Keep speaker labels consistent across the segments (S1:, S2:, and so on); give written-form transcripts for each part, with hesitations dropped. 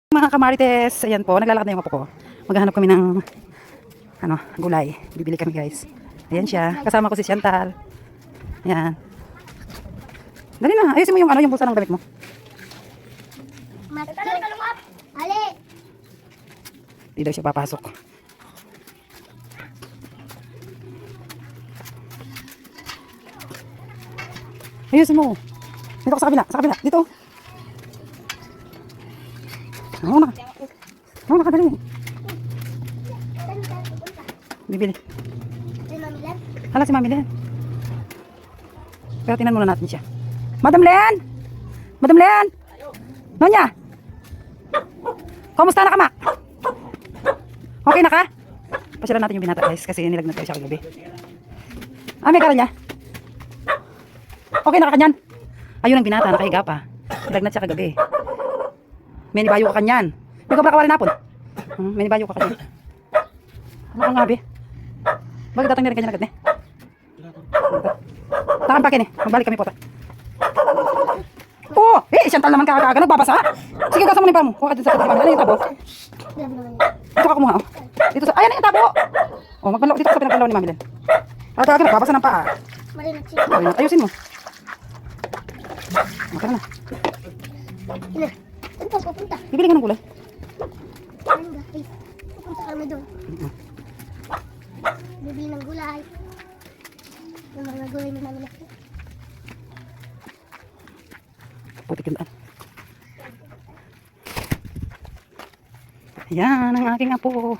S1: Mga kamarites, ayan po, naglalakad na yung apo ko. Maghahanap kami ng gulay. Bibili kami, guys. Ayan siya. Kasama ko si Chantal. Ayan. Dali na, ayusin mo yung bulsa ng damit mo.
S2: Ali.
S1: Hindi daw siya papasok. Ayusin mo. Dito ko sa kabila, dito. Ano na kadali. Bibili. Hala si Mami Len. Pero tingnan muna natin siya. Madam Len! Madam Len! Nonya! Kumusta na ka, Ma? Okay na ka? Pasyalan natin yung binata, guys, kasi nilagnat kayo siya kagabi. May karal niya. Okay na ka kanyan? Ayun ang binata, nakahiga pa. Nilagnat siya kagabi. May nibayo ka kanyan. May kabra kawarin napon. May nibayo ka kanyan. Ano ka nga, be? Bakit datang nirin kanyan agad, ne? Takang pakin, eh. Magbalik kami po ta. Oh! Chantal naman kakaga. Nagbabasa. Sige, gasa mo na yung pamo. Kuha ka din sa kapatid. Ano yung tabo? Dito ka kumuha, oh. Dito sa... Ayan yung tabo! Oh, magbanlaw dito sa pinagbanlaw ni Mami Len. Kakaga, nagbabasa ng paa. Ayusin mo. Magkano na. Bibili ka ng gulay.
S2: Pupunta kami doon. Bibili ng gulay. Yung mga gulay na namin natin.
S1: Putik yung daan. Yan ang aking apo.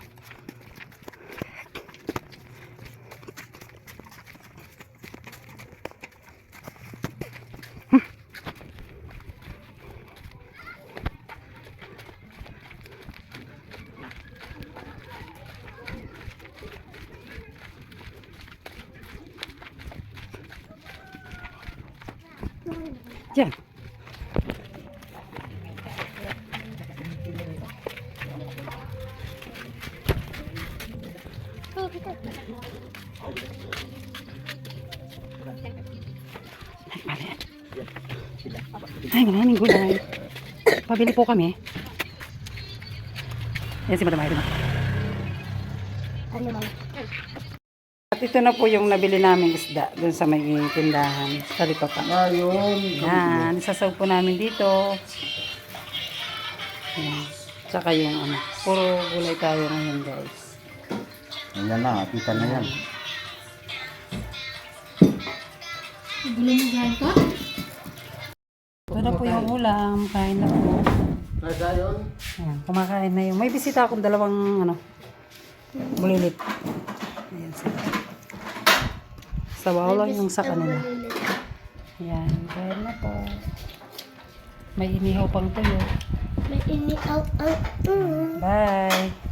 S1: Diyan. Ay, maraming gulay. Pabili po kami. Yan si Madam Irene.
S2: Ano ba?
S1: At ito na po yung nabili naming isda dun sa may tindahan. Sa Ripapa. Yan, isasaw po namin dito. Yan. Tsaka yung puro gulay tayo ngayon, guys.
S3: Ayan na, kita na yan.
S2: Gulay mo dyan ko?
S1: Ito na po yung ulam. Kain na po. Ayan, kumakain na yung... May bisita akong dalawang bulilit. Ayan sila. Sabaw lang yung sa kanila. Ayan, kain na po. May inihaw pang tuyo.
S2: May ini-out.
S1: Bye!